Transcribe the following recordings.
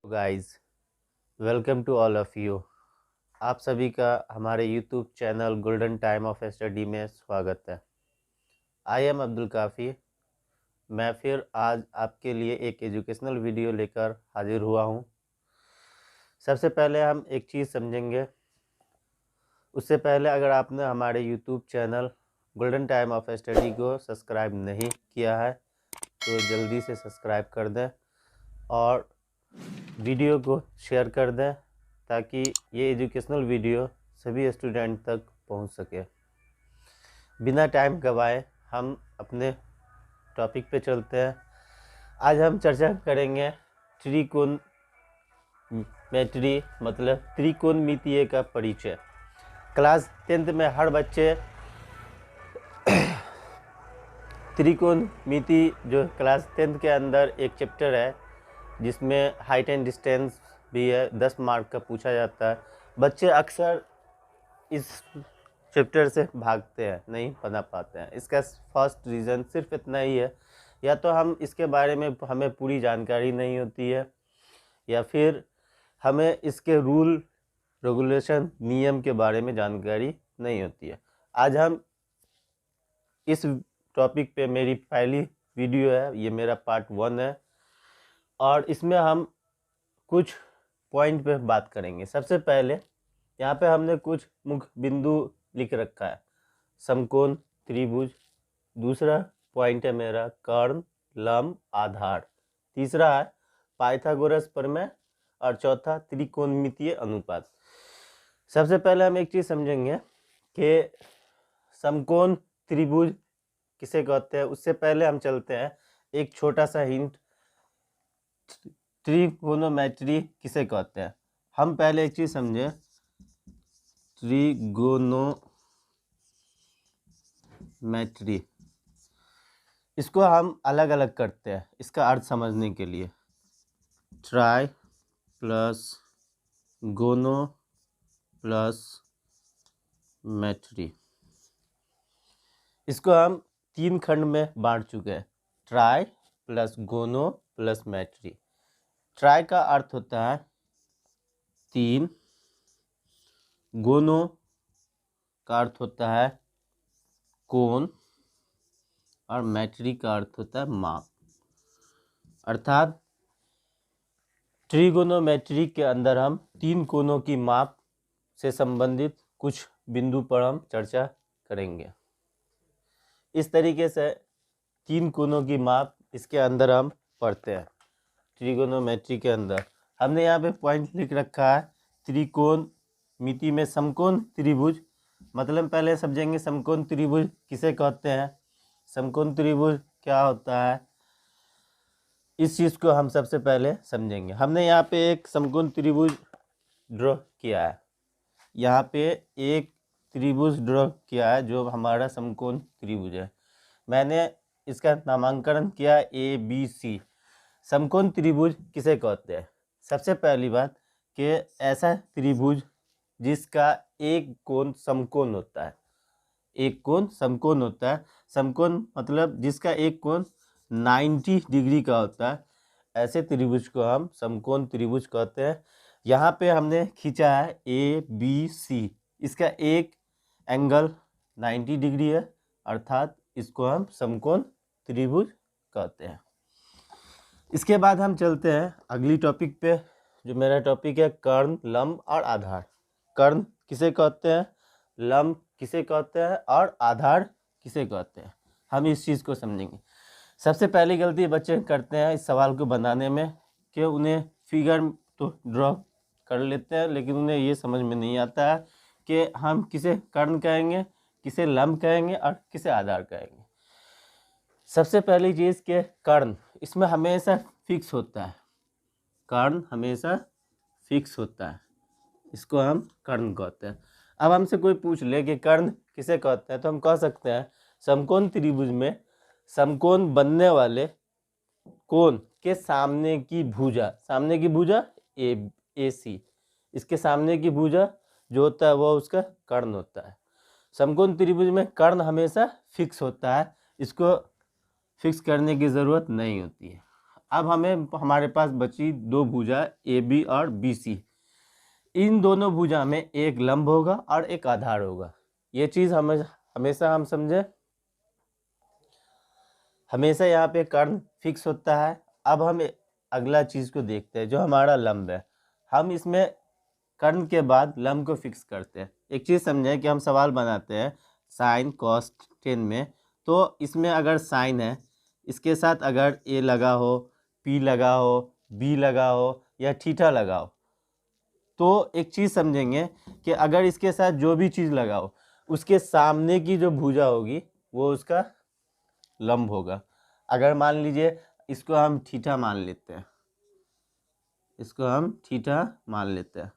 Guys, welcome to all of you. आप सभी का हमारे YouTube channel golden time of study में स्वागत है। आई एम अब्दुल काफ़ी। मैं फिर आज आपके लिए एक एजुकेशनल वीडियो लेकर हाजिर हुआ हूँ। सबसे पहले हम एक चीज़ समझेंगे। उससे पहले अगर आपने हमारे YouTube channel golden time of study को सब्सक्राइब नहीं किया है तो जल्दी से सब्सक्राइब कर दें और वीडियो को शेयर कर दें ताकि ये एजुकेशनल वीडियो सभी स्टूडेंट तक पहुंच सके। बिना टाइम गवाए हम अपने टॉपिक पे चलते हैं। आज हम चर्चा करेंगे त्रिकोणमिति मतलब त्रिकोणमितीय का परिचय। क्लास 10th में हर बच्चे त्रिकोणमिति जो क्लास 10th के अंदर एक चैप्टर है जिसमें हाइट एंड डिस्टेंस भी है, 10 मार्क का पूछा जाता है। बच्चे अक्सर इस चैप्टर से भागते हैं, नहीं बना पाते हैं। इसका फर्स्ट रीज़न सिर्फ इतना ही है, या तो हम इसके बारे में हमें पूरी जानकारी नहीं होती है या फिर हमें इसके रूल रेगुलेशन नियम के बारे में जानकारी नहीं होती है। आज हम इस टॉपिक पे मेरी पहली वीडियो है, ये मेरा पार्ट 1 है और इसमें हम कुछ पॉइंट पे बात करेंगे। सबसे पहले यहाँ पे हमने कुछ मुख्य बिंदु लिख रखा है। समकोण त्रिभुज, दूसरा पॉइंट है मेरा कर्ण, लंब, आधार, तीसरा है पाइथागोरस प्रमेय और चौथा त्रिकोणमितीय अनुपात। सबसे पहले हम एक चीज़ समझेंगे कि समकोण त्रिभुज किसे कहते हैं। उससे पहले हम चलते हैं एक छोटा सा हिंट, त्रिगोनोमेट्री किसे कहते हैं। हम पहले एक चीज़ समझे, त्रिगोनोमेट्री इसको हम अलग अलग करते हैं इसका अर्थ समझने के लिए। ट्राई प्लस गोनो प्लस मैट्री, इसको हम 3 खंड में बांट चुके हैं। ट्राई प्लस गोनो प्लस मैट्री। ट्राई का अर्थ होता है 3, गोनो का अर्थ होता है कोण और मैट्री का अर्थ होता है माप। अर्थात ट्रिगोनोमेट्री के अंदर हम 3 कोणों की माप से संबंधित कुछ बिंदु पर हम चर्चा करेंगे। इस तरीके से 3 कोणों की माप इसके अंदर हम पढ़ते हैं। ट्रिगोनोमेट्री के अंदर हमने यहाँ पे पॉइंट लिख रखा है त्रिकोणमिति में समकोण त्रिभुज। मतलब पहले समझेंगे समकोण त्रिभुज किसे कहते हैं, समकोण त्रिभुज क्या होता है, इस चीज़ को हम सबसे पहले समझेंगे। हमने यहाँ पे एक समकोण त्रिभुज ड्रॉ किया है, यहाँ पे एक त्रिभुज ड्रॉ किया है जो हमारा समकोण त्रिभुज है। मैंने इसका नामांकन किया ABC। समकोण त्रिभुज किसे कहते हैं। सबसे पहली बात कि ऐसा त्रिभुज जिसका एक कोण समकोण होता है। एक कोण समकोण होता है। समकोण मतलब जिसका एक कोण 90 डिग्री का होता है, ऐसे त्रिभुज को हम समकोण त्रिभुज कहते हैं। यहाँ पे हमने खींचा है ABC, इसका एक एंगल 90 डिग्री है, अर्थात इसको हम समकोण त्रिभुज कहते हैं। इसके बाद हम चलते हैं अगली टॉपिक पे, जो मेरा टॉपिक है कर्ण, लंब और आधार। कर्ण किसे कहते हैं, लंब किसे कहते हैं और आधार किसे कहते हैं, हम इस चीज़ को समझेंगे। सबसे पहली गलती बच्चे करते हैं इस सवाल को बनाने में कि उन्हें फिगर तो ड्रॉ कर लेते हैं लेकिन उन्हें ये समझ में नहीं आता है कि हम किसे कर्ण कहेंगे, किसे लंब कहेंगे और किसे आधार कहेंगे। सबसे पहली चीज़ के कर्ण, इसमें हमेशा फिक्स होता है, कर्ण हमेशा फिक्स होता है, इसको हम कर्ण कहते हैं। अब हमसे कोई पूछ ले कि कर्ण किसे कहते हैं तो हम कह सकते हैं समकोण त्रिभुज में समकोण बनने वाले कोण के सामने की भुजा, सामने की भुजा AC, इसके सामने की भुजा जो होता है वो उसका कर्ण होता है। समकोण त्रिभुज में कर्ण हमेशा फिक्स होता है, इसको फिक्स करने की ज़रूरत नहीं होती है। अब हमारे पास बची दो भुजा ए बी और बी सी। इन दोनों भुजा में एक लंब होगा और एक आधार होगा। ये चीज़ हमेशा हम समझे, हमेशा यहाँ पे कर्ण फिक्स होता है। अब हम अगला चीज़ को देखते हैं, जो हमारा लंब है। हम इसमें कर्ण के बाद लंब को फिक्स करते हैं। एक चीज़ समझें कि हम सवाल बनाते हैं साइन कॉस टेन में, तो इसमें अगर साइन है, इसके साथ अगर ए लगा हो, पी लगा हो, बी लगा हो या थीटा लगा हो, तो एक चीज़ समझेंगे कि अगर इसके साथ जो भी चीज़ लगा हो, उसके सामने की जो भुजा होगी वो उसका लंब होगा। अगर मान लीजिए इसको हम थीटा मान लेते हैं, इसको हम थीटा मान लेते हैं,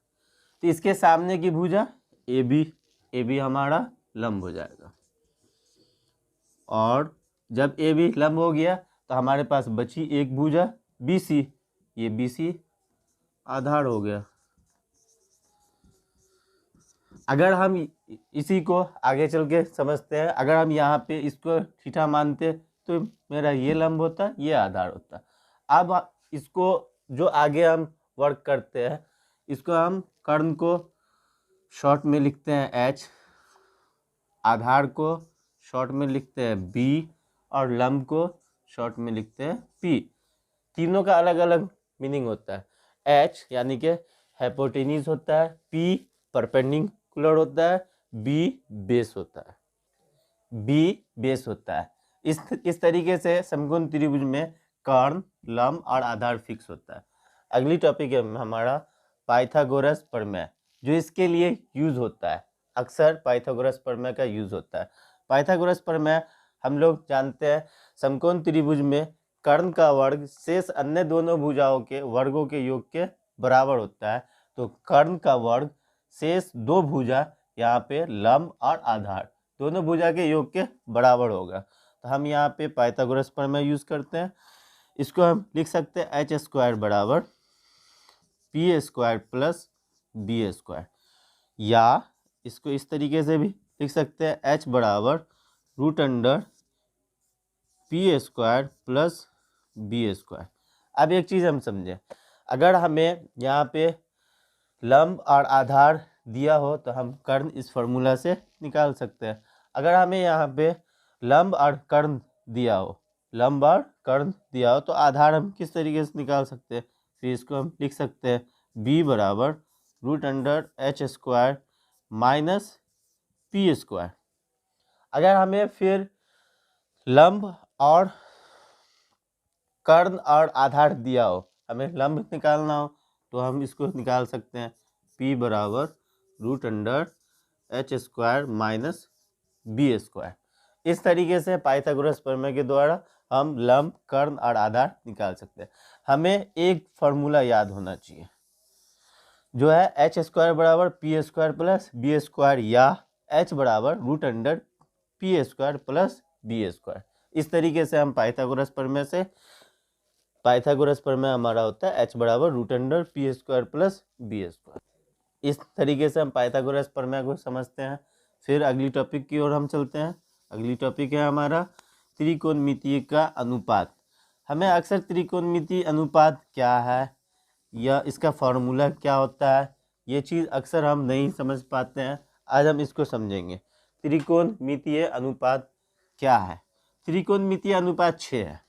तो इसके सामने की भुजा ए बी हमारा लंब हो जाएगा। और जब ए बी लंब हो गया तो हमारे पास बची एक भुजा बी सी, ये बी सी आधार हो गया। अगर हम इसी को आगे चल के समझते हैं, अगर हम यहाँ पे इसको थीटा मानते तो मेरा ये लंब होता, ये आधार होता। अब इसको जो आगे हम वर्क करते हैं, इसको हम कर्ण को शॉर्ट में लिखते हैं एच, आधार को शॉर्ट में लिखते हैं बी और लंब को शॉर्ट में लिखते हैं पी। तीनों का अलग अलग मीनिंग होता है। एच यानी कि हाइपोटेन्यूज होता है, पी परपेंडिकुलर होता है, बी बेस होता है, बी बेस होता है। इस तरीके से समकोण त्रिभुज में कर्ण, लंब और आधार फिक्स होता है। अगली टॉपिक है हमारा पाइथागोरस प्रमेय, जो इसके लिए यूज होता है। अक्सर पाइथागोरस प्रमेय का यूज होता है। पाइथागोरस प्रमेय हम लोग जानते हैं, समकोण त्रिभुज में कर्ण का वर्ग शेष अन्य दोनों भुजाओं के वर्गों के योग के बराबर होता है। तो कर्ण का वर्ग शेष दो भुजा, यहाँ पे लंब और आधार, दोनों भुजा के योग के बराबर होगा। तो हम यहाँ पे पाइथागोरस प्रमेय यूज करते हैं। इसको हम लिख सकते हैं एच स्क्वायर बराबर P square plus B square, या इसको इस तरीके से भी लिख सकते हैं एच बराबर root under P square plus B square. अब एक चीज़ हम समझें, अगर हमें यहाँ पे लंब और आधार दिया हो तो हम कर्ण इस फॉर्मूला से निकाल सकते हैं। अगर हमें यहाँ पे लंब और कर्ण दिया हो, लंब और कर्ण दिया हो, तो आधार हम किस तरीके से निकाल सकते हैं? फिर इसको हम लिख सकते हैं b बराबर root under H square minus P square. अगर हमें फिर लंब और कर्ण और आधार दिया हो, हमें लंब निकालना हो, तो हम इसको निकाल सकते हैं p बराबर root under H square minus B square. इस तरीके से पाइथागोरस प्रमेय के द्वारा हम लंब, कर्ण और आधार निकाल सकते हैं। हमें एक फॉर्मूला याद होना चाहिए, जो है एच स्क्वायर बराबर P square plus B square, या एच बराबर root under P square plus B square. इस तरीके से हम पाइथागोरस प्रमेय हमारा होता है एच बराबर root under P square plus B square. इस तरीके से हम पाइथागोरस प्रमेय को समझते हैं। फिर अगली टॉपिक की ओर हम चलते हैं। अगली टॉपिक है हमारा त्रिकोणमितीय का अनुपात। हमें अक्सर त्रिकोणमितीय अनुपात क्या है या इसका फॉर्मूला क्या होता है, ये चीज़ अक्सर हम नहीं समझ पाते हैं। आज हम इसको समझेंगे। त्रिकोणमितीय अनुपात क्या है? त्रिकोणमितीय अनुपात 6 है,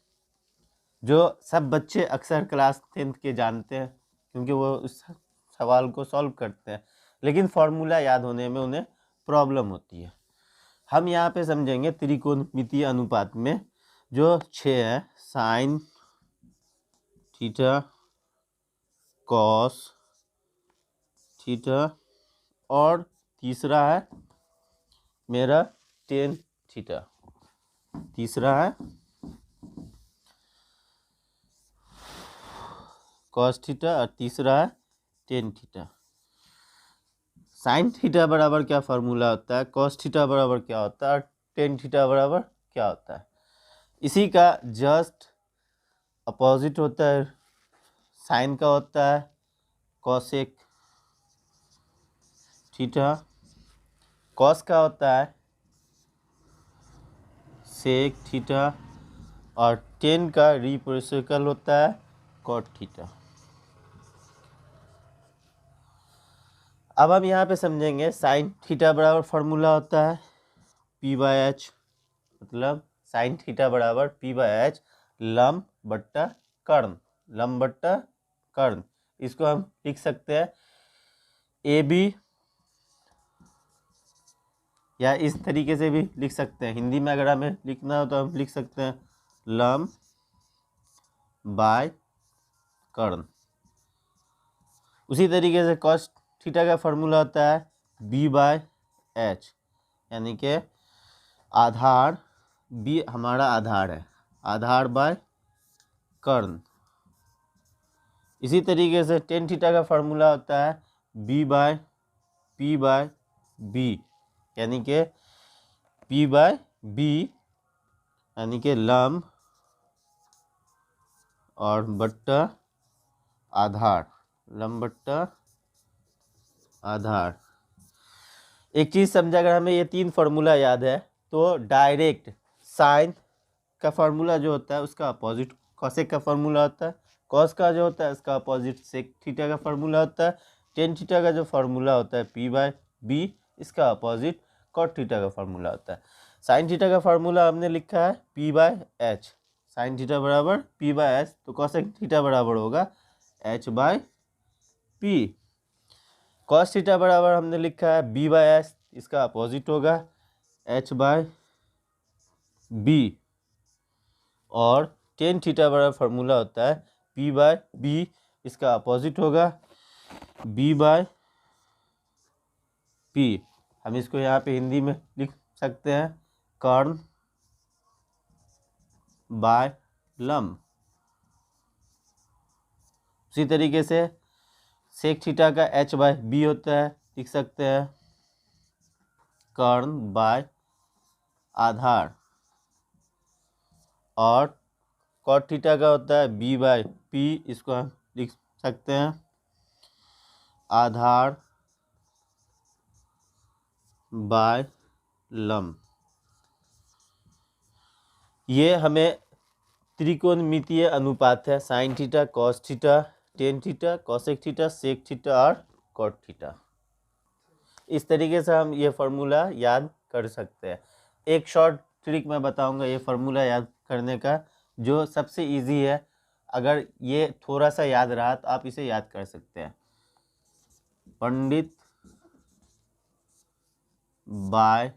जो सब बच्चे अक्सर क्लास 10th के जानते हैं, क्योंकि वो उस सवाल को सॉल्व करते हैं, लेकिन फॉर्मूला याद होने में उन्हें प्रॉब्लम होती है। हम यहाँ पे समझेंगे त्रिकोणमितीय अनुपात में जो 6 है, साइन थीटा कॉस थीटा, और तीसरा है मेरा टेन थीटा, तीसरा है कॉस थीटा और तीसरा है टेन थीटा। साइन थीटा बराबर क्या फार्मूला होता है, कॉस थीटा बराबर क्या होता है और टेन थीटा बराबर क्या होता है? इसी का जस्ट अपोजिट होता है, साइन का होता है कॉसेक थीटा, कॉस का होता है सेक थीटा, और टेन का रिप्रेसिकल होता है कॉट थीटा। अब हम यहाँ पे समझेंगे साइन थीटा बराबर फार्मूला होता है P/h, मतलब साइन थीटा बराबर P/h लंब बट्टा कर्ण, लंब बट्टा कर्ण। इसको हम लिख सकते हैं AB, या इस तरीके से भी लिख सकते हैं। हिंदी में अगर हमें लिखना हो तो हम लिख सकते हैं लंब बाय कर्ण। उसी तरीके से कॉस थीटा का फार्मूला होता है B/h, यानी कि आधार, B हमारा आधार है, आधार बाय कर्ण। इसी तरीके से टेन थीटा का फार्मूला होता है B/P/B, यानी कि P/B यानी कि लंब और बट्टा आधार, लंब बट्टा आधार। एक चीज़ समझा, अगर हमें ये तीन फार्मूला याद है तो डायरेक्ट साइन का फार्मूला जो होता है उसका अपोजिट कॉसेक का फार्मूला होता है, कॉस का जो होता है उसका अपोजिट सेक थीटा का फार्मूला होता है, टेन थीटा का जो फार्मूला होता है P/B, इसका अपोजिट कॉट थीटा का फार्मूला होता है। साइन थीटा का फार्मूला हमने लिखा है P/h, साइन थीटा बराबर P/h, तो कॉसेक थीटा बराबर होगा h/P। कॉस थीटा बराबर हमने लिखा है B/s, इसका अपोजिट होगा h/B। और टेन थीटा बराबर फार्मूला होता है P/B, इसका अपोजिट होगा B/P। हम इसको यहाँ पे हिंदी में लिख सकते हैं कर्ण बाय लंब। उसी तरीके से सेक थीटा का h/B होता है, लिख सकते हैं कर्ण बाय आधार। और कॉट थीटा का होता है B/P, इसको हम लिख सकते हैं आधार बाय लंब। ये हमें त्रिकोणमितीय अनुपात है, sine theta, cos theta, tan theta, cosec theta, sec theta और कॉट थीटा। इस तरीके से हम ये फार्मूला याद कर सकते हैं। एक शॉर्ट ट्रिक मैं बताऊंगा ये फार्मूला याद करने का, जो सबसे इजी है। अगर ये थोड़ा सा याद रहा तो आप इसे याद कर सकते हैं। पंडित बाय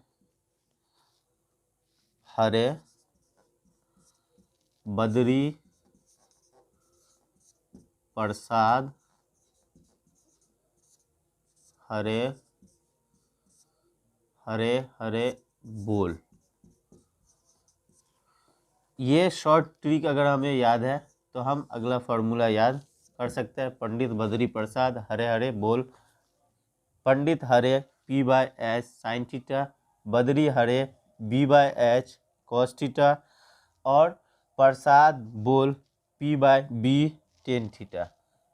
हरे बद्री प्रसाद हरे हरे हरे बोल। ये शॉर्ट ट्रिक अगर हमें याद है तो हम अगला फार्मूला याद कर सकते हैं। पंडित बद्री प्रसाद हरे हरे बोल। पंडित हरे P/h साइन थीटा, बद्री हरे B/h कॉस थीटा और प्रसाद बोल P/B टेन थीटा।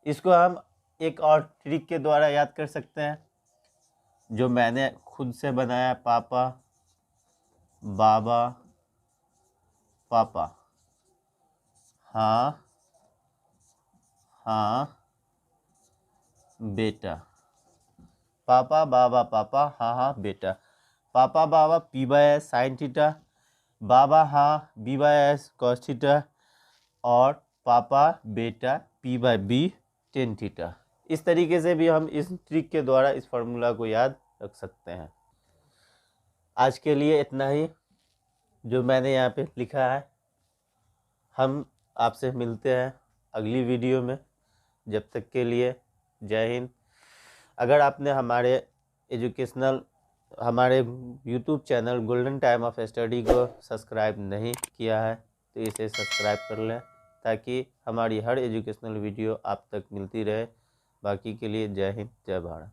इसको हम एक और ट्रिक के द्वारा याद कर सकते हैं जो मैंने खुद से बनाया, पापा बाबा पापा हाँ हाँ बेटा, पापा बाबा पापा हाँ हाँ बेटा। पापा बाबा P/s साइन थीटा, बाबा हाँ B/s कॉस थीटा और पापा बेटा P/B टेन थीटा। इस तरीके से भी हम इस ट्रिक के द्वारा इस फार्मूला को याद रख सकते हैं। आज के लिए इतना ही जो मैंने यहाँ पे लिखा है। हम आपसे मिलते हैं अगली वीडियो में। जब तक के लिए जय हिंद। अगर आपने हमारे YouTube channel golden time of study को सब्सक्राइब नहीं किया है तो इसे सब्सक्राइब कर लें, ताकि हमारी हर एजुकेशनल वीडियो आप तक मिलती रहे। बाकी के लिए जय हिंद, जय भारत।